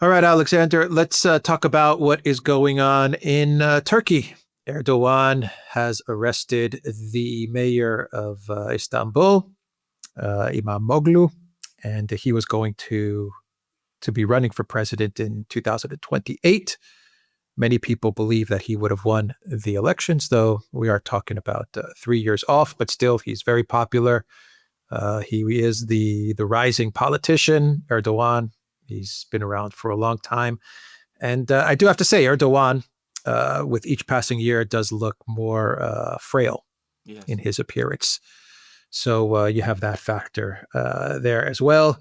All right, Alexander, let's talk about what is going on in Turkey. Erdogan has arrested the mayor of Istanbul, Immoglu, and he was going to be running for president in 2028. Many people believe that he would have won the elections, though we are talking about 3 years off, but still he's very popular. He is the rising politician, Erdogan. He's been around for a long time. And I do have to say, Erdogan, with each passing year, does look more frail in his appearance. So you have that factor there as well.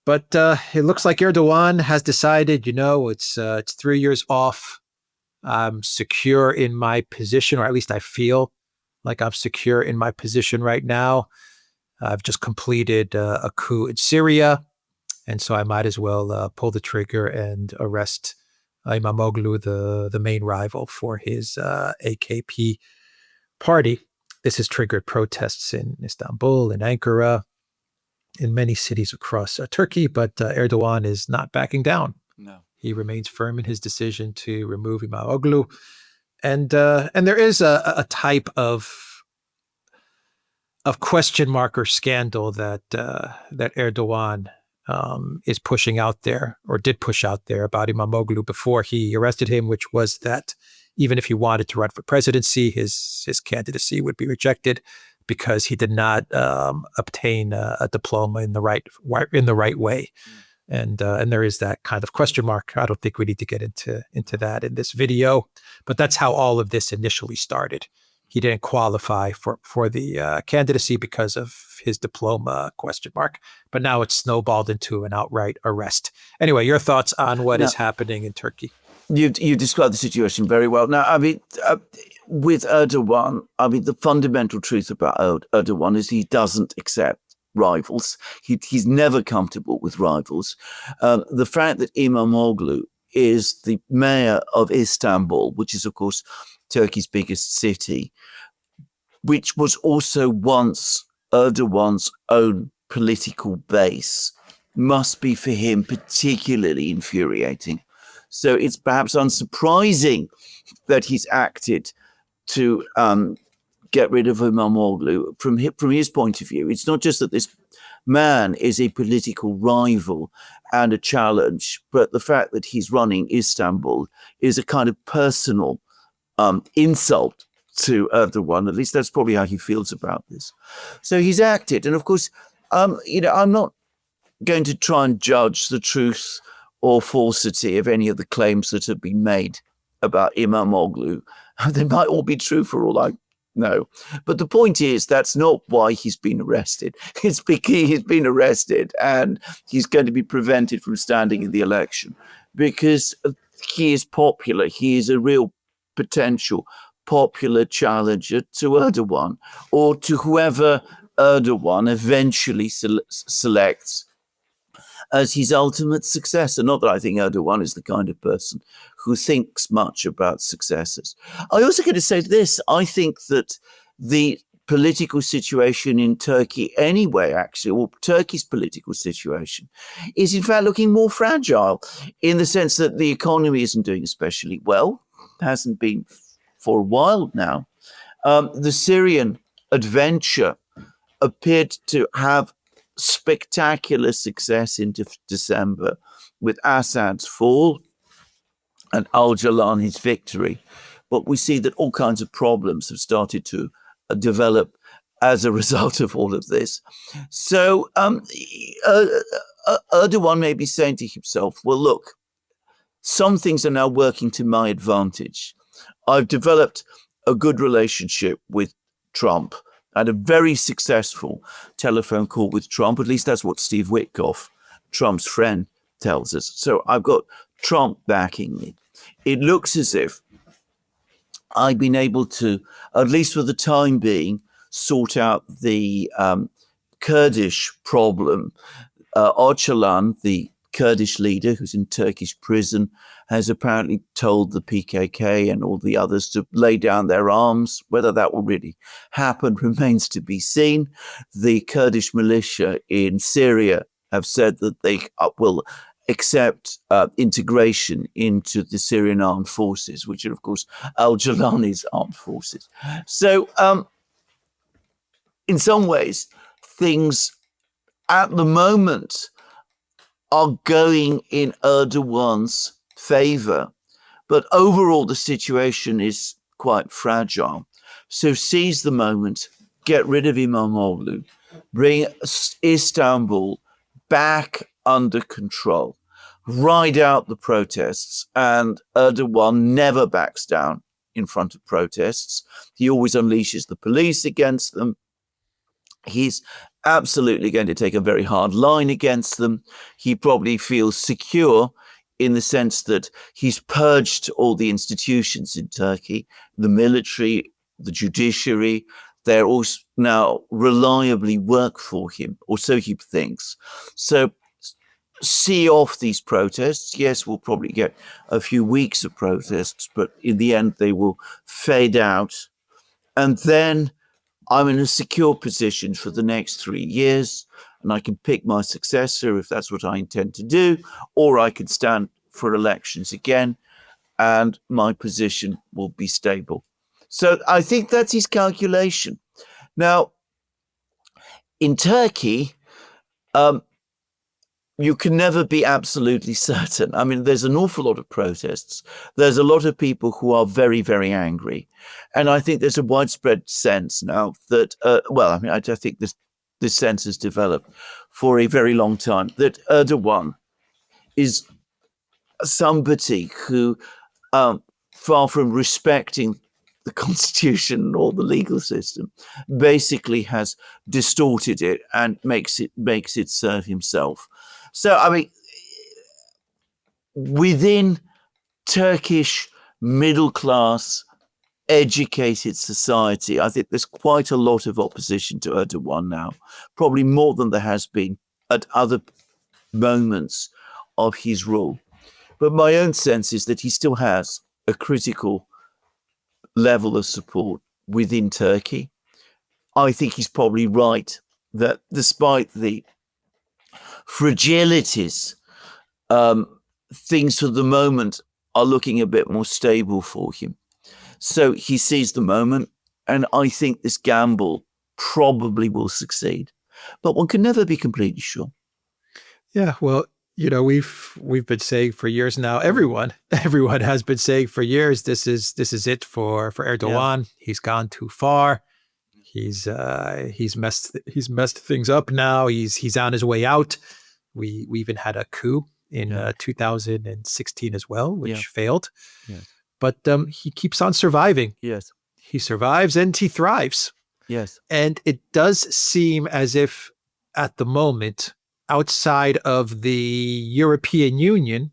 But it looks like Erdogan has decided, it's 3 years off. I'm secure in my position, or at least I feel like I'm secure in my position right now. I've just completed a coup in Syria, and so I might as well pull the trigger and arrest Immoglu, the main rival for his AKP party. This has triggered protests in Istanbul, in Ankara, in many cities across Turkey, but Erdogan is not backing down. No. He remains firm in his decision to remove Immoglu. And there is a type of question mark or scandal that Erdogan is pushing out there, or did push out there, about Immoglu before he arrested him, which was that even if he wanted to run for presidency, his candidacy would be rejected because he did not obtain a diploma in the right way. And there is that kind of question mark. I don't think we need to get into that in this video, but that's how all of this initially started. He didn't qualify for the candidacy because of his diploma question mark, but now it's snowballed into an outright arrest. Anyway, your thoughts on what is happening in Turkey? You described the situation very well. Now, I mean, with Erdogan, the fundamental truth about Erdogan is he doesn't accept rivals. He's never comfortable with rivals. The fact that Immoglu is the mayor of Istanbul, which is, of course, Turkey's biggest city, which was also once Erdogan's own political base, must be for him particularly infuriating. So it's perhaps unsurprising that he's acted to get rid of Immoglu. From his point of view, it's not just that this man is a political rival and a challenge, but the fact that he's running Istanbul is a kind of personal insult to Erdogan. At least that's probably how he feels about this. So he's acted. And of course, I'm not going to try and judge the truth or falsity of any of the claims that have been made about Immoglu. They might all be true for all I know. But the point is, that's not why he's been arrested. It's because he's been arrested and he's going to be prevented from standing in the election because he is popular. He is a real potential popular challenger to Erdogan, or to whoever Erdogan eventually selects as his ultimate successor. Not that I think Erdogan is the kind of person who thinks much about successors. I also got to say this. I think that the political situation in Turkey anyway, actually, or Turkey's political situation, is in fact looking more fragile in the sense that the economy isn't doing especially well, hasn't been for a while now. The Syrian adventure appeared to have spectacular success in December with Assad's fall and al-Jolani's victory. But we see that all kinds of problems have started to develop as a result of all of this. So Erdogan may be saying to himself, well, look, some things are now working to my advantage. I've developed a good relationship with Trump. I had a very successful telephone call with Trump. At least that's what Steve Witkoff, Trump's friend, tells us. So I've got Trump backing me. It looks as if I've been able to, at least for the time being, sort out the Kurdish problem. Öcalan, the Kurdish leader who's in Turkish prison, has apparently told the PKK and all the others to lay down their arms. Whether that will really happen remains to be seen. The Kurdish militia in Syria have said that they will accept integration into the Syrian armed forces, which are, of course, al-Jilani's armed forces. So in some ways, things at the moment are going in Erdogan's favor. But overall, the situation is quite fragile. So seize the moment, get rid of Immoglu, bring Istanbul back under control, ride out the protests. And Erdogan never backs down in front of protests. He always unleashes the police against them. He's absolutely going to take a very hard line against them. He probably feels secure in the sense that he's purged all the institutions in Turkey, the military, the judiciary. They're all now reliably work for him, or so he thinks. So see off these protests. Yes, we'll probably get a few weeks of protests, but in the end, they will fade out. And then I'm in a secure position for the next 3 years, and I can pick my successor if that's what I intend to do, or I can stand for elections again, and my position will be stable. So I think that's his calculation. Now, in Turkey, you can never be absolutely certain. I mean, there's an awful lot of protests. There's a lot of people who are very, very angry. And I think there's a widespread sense now that, I think this sense has developed for a very long time, that Erdogan is somebody who, far from respecting the constitution or the legal system, basically has distorted it and makes it serve himself. So, I mean, within Turkish middle class, educated society, I think there's quite a lot of opposition to Erdogan now, probably more than there has been at other moments of his rule. But my own sense is that he still has a critical level of support within Turkey. I think he's probably right that despite the fragilities, things for the moment are looking a bit more stable for him. So he sees the moment, and I think this gamble probably will succeed. But one can never be completely sure. Yeah, well, we've been saying for years now. Everyone has been saying for years, this is it for Erdogan. Yeah. He's gone too far. He's messed things up now. He's on his way out. We even had a coup in 2016 as well, which failed. Yes. But he keeps on surviving. Yes. He survives and he thrives. Yes. And it does seem as if at the moment, outside of the European Union,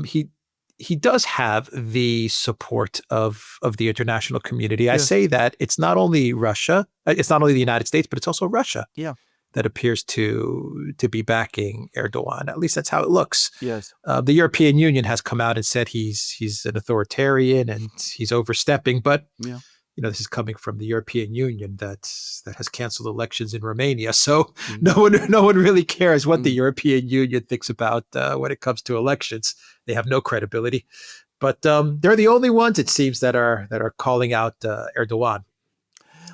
he does have the support of the international community. Yes. I say that it's not only Russia, it's not only the United States, but it's also Russia. Yeah. That appears to be backing Erdogan. At least that's how it looks. Yes. The European Union has come out and said he's an authoritarian and he's overstepping. But this is coming from the European Union that has canceled elections in Romania. So no one really cares what the European Union thinks about when it comes to elections. They have no credibility. But they're the only ones, it seems, that are calling out Erdogan.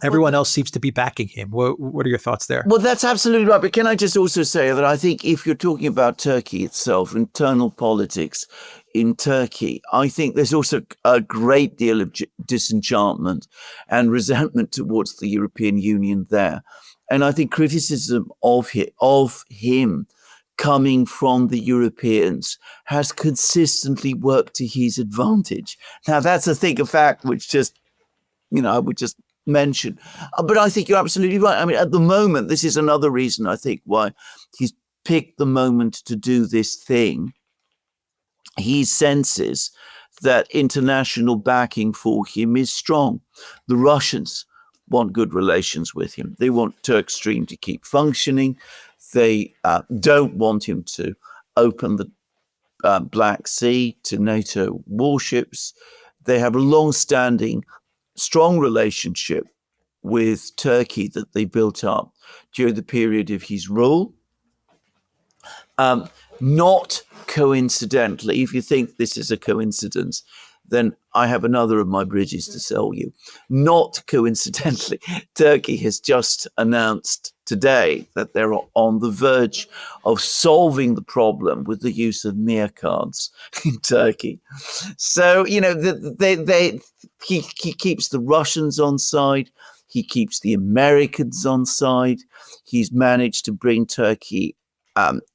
Everyone else seems to be backing him. What are your thoughts there? Well, that's absolutely right. But can I just also say that I think if you're talking about Turkey itself, internal politics in Turkey, I think there's also a great deal of disenchantment and resentment towards the European Union there. And I think criticism of him coming from the Europeans has consistently worked to his advantage. Now, that's a fact which just, I would just mention. But I think you're absolutely right. I mean, at the moment, this is another reason, I think, why he's picked the moment to do this thing. He senses that international backing for him is strong. The Russians want good relations with him. They want Turkstream to keep functioning. They don't want him to open the Black Sea to NATO warships. They have a long-standing strong relationship with Turkey that they built up during the period of his rule. Not coincidentally, if you think this is a coincidence, then I have another of my bridges to sell you. Not coincidentally, Turkey has just announced today that they're on the verge of solving the problem with the use of Mir cards in Turkey. So, you know, he keeps the Russians on side. He keeps the Americans on side. He's managed to bring Turkey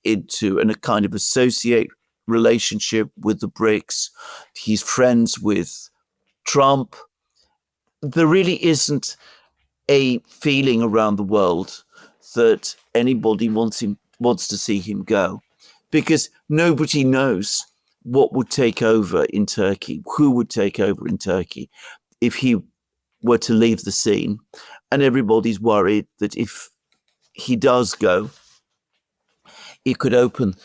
into a kind of associate relationship with the BRICS. He's friends with Trump. There really isn't a feeling around the world that anybody wants to see him go, because nobody knows what would take over in Turkey, who would take over in Turkey if he were to leave the scene. And everybody's worried that if he does go, it could open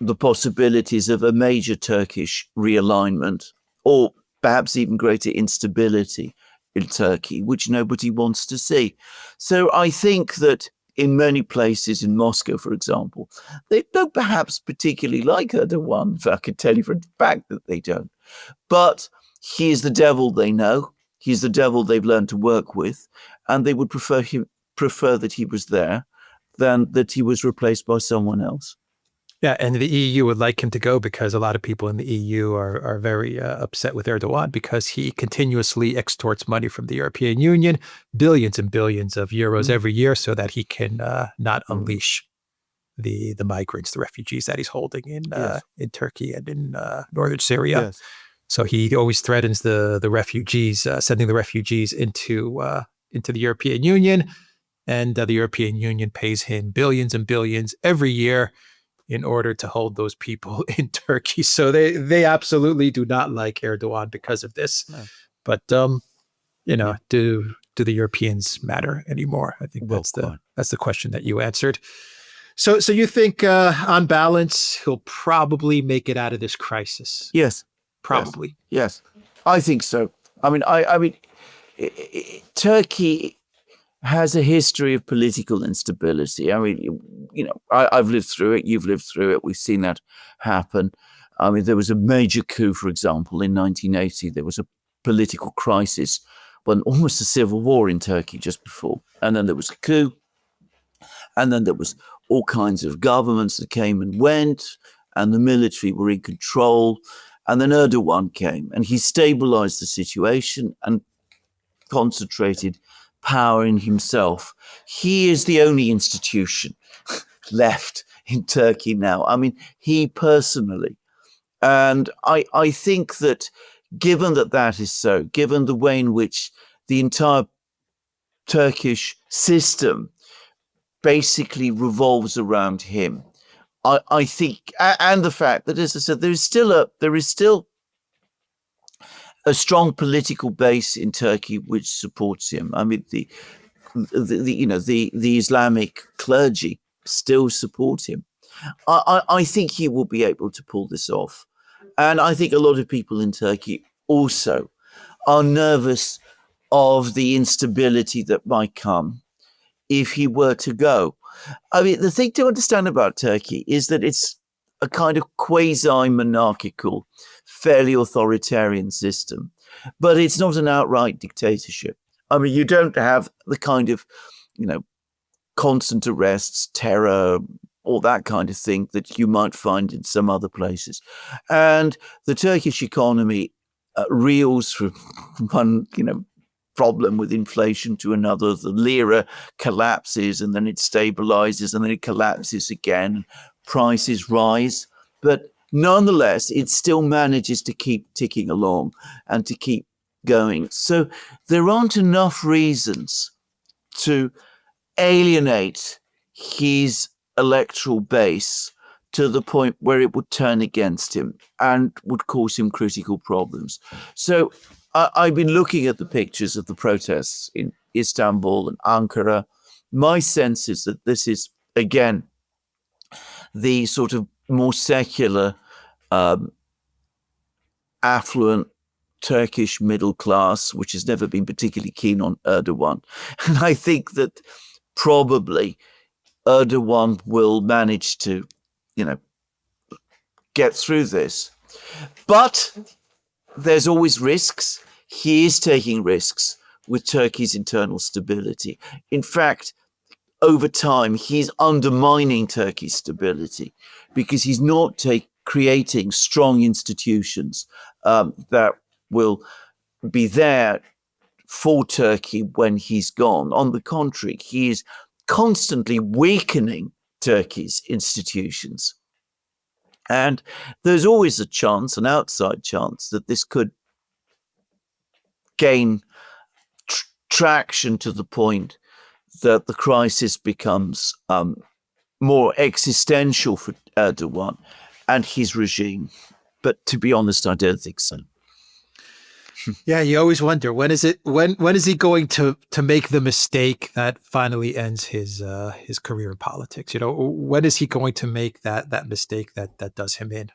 the possibilities of a major Turkish realignment, or perhaps even greater instability in Turkey, which nobody wants to see. So I think that in many places, in Moscow, for example, they don't perhaps particularly like Erdogan. If I could tell you for a fact that they don't. But he is the devil they know. He's the devil they've learned to work with, and they would prefer that he was there than that he was replaced by someone else. Yeah, and the EU would like him to go because a lot of people in the EU are very upset with Erdogan because he continuously extorts money from the European Union, billions and billions of euros every year, so that he can not unleash the migrants, the refugees that he's holding in Turkey and in northern Syria. Yes. So he always threatens the refugees, sending the refugees into the European Union, and the European Union pays him billions and billions every year in order to hold those people in Turkey. So they absolutely do not like Erdogan because of this. No. But you know, do the Europeans matter anymore? I think that's the question that you answered. So you think on balance he'll probably make it out of this crisis? Yes. Probably. Yes. I think so. I mean, Turkey has a history of political instability. I mean, you know, I've lived through it. You've lived through it. We've seen that happen. I mean, there was a major coup, for example, in 1980. There was a political crisis, almost a civil war in Turkey just before. And then there was a coup. And then there was all kinds of governments that came and went, and the military were in control. And then Erdogan came, and he stabilized the situation and concentrated power in himself. He is the only institution left in Turkey now. I mean, he personally. And I think that given that is so, given the way in which the entire Turkish system basically revolves around him, I think, and the fact that, as I said, there is still a strong political base in Turkey which supports him. I mean, the Islamic clergy still support him. I think he will be able to pull this off, and I think a lot of people in Turkey also are nervous of the instability that might come if he were to go. I mean, the thing to understand about Turkey is that it's a kind of quasi-monarchical, fairly authoritarian system, but it's not an outright dictatorship. I mean, you don't have the kind of, you know, constant arrests, terror, all that kind of thing that you might find in some other places. And the Turkish economy reels from one, you know, problem with inflation to another. The lira collapses and then it stabilizes and then it collapses again. Prices rise, but nonetheless, it still manages to keep ticking along and to keep going. So there aren't enough reasons to alienate his electoral base to the point where it would turn against him and would cause him critical problems. So I've been looking at the pictures of the protests in Istanbul and Ankara. My sense is that this is, again, the sort of more secular, affluent Turkish middle class, which has never been particularly keen on Erdogan. And I think that probably Erdogan will manage to get through this. But there's always risks. He is taking risks with Turkey's internal stability. In fact, over time, he's undermining Turkey's stability because he's not creating strong institutions that will be there for Turkey when he's gone. On the contrary, he is constantly weakening Turkey's institutions. And there's always a chance, an outside chance, that this could gain traction to the point that the crisis becomes more existential for Erdogan and his regime. But to be honest, I don't think so. Yeah, you always wonder when is he going to make the mistake that finally ends his career in politics? When is he going to make that mistake that does him in?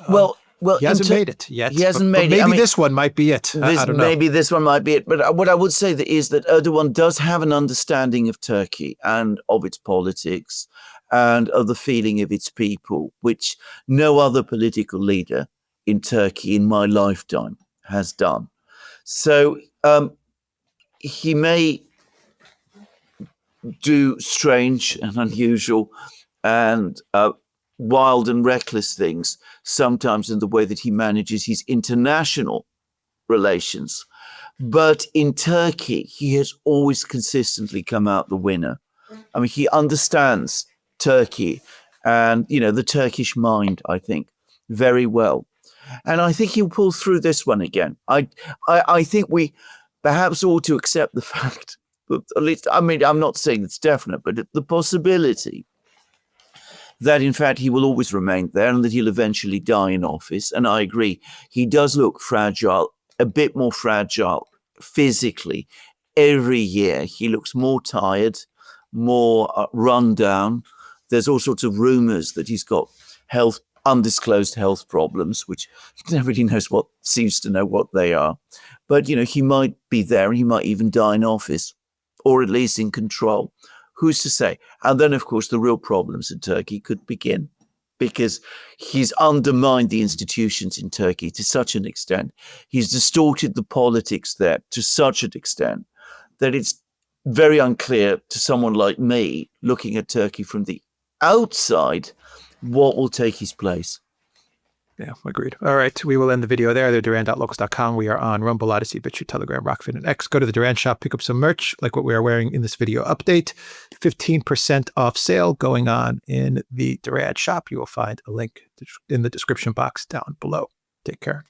Well, he hasn't made it yet. He hasn't made it. Maybe this one might be it. I don't know. Maybe this one might be it. But what I would say is that Erdogan does have an understanding of Turkey and of its politics and of the feeling of its people, which no other political leader in Turkey in my lifetime has done. So he may do strange and unusual and wild and reckless things, sometimes in the way that he manages his international relations. But in Turkey, he has always consistently come out the winner. I mean, he understands Turkey and, the Turkish mind, I think, very well. And I think he'll pull through this one again. I think we perhaps ought to accept the fact, that at least, I'm not saying it's definite, but the possibility that, in fact, he will always remain there and that he'll eventually die in office. And I agree, he does look fragile, a bit more fragile physically every year. He looks more tired, more run down. There's all sorts of rumors that he's got undisclosed health problems, which nobody seems to know what they are. But, he might be there and he might even die in office, or at least in control. Who's to say? And then, of course, the real problems in Turkey could begin, because he's undermined the institutions in Turkey to such an extent. He's distorted the politics there to such an extent that it's very unclear to someone like me looking at Turkey from the outside what will take his place. Yeah, agreed. All right, we will end the video there. The Duran.locals.com. We are on Rumble, Odyssey, BitChute, Telegram, Rockfin, and X. Go to the Duran shop, pick up some merch like what we are wearing in this video update. 15% off sale going on in the Duran shop. You will find a link in the description box down below. Take care.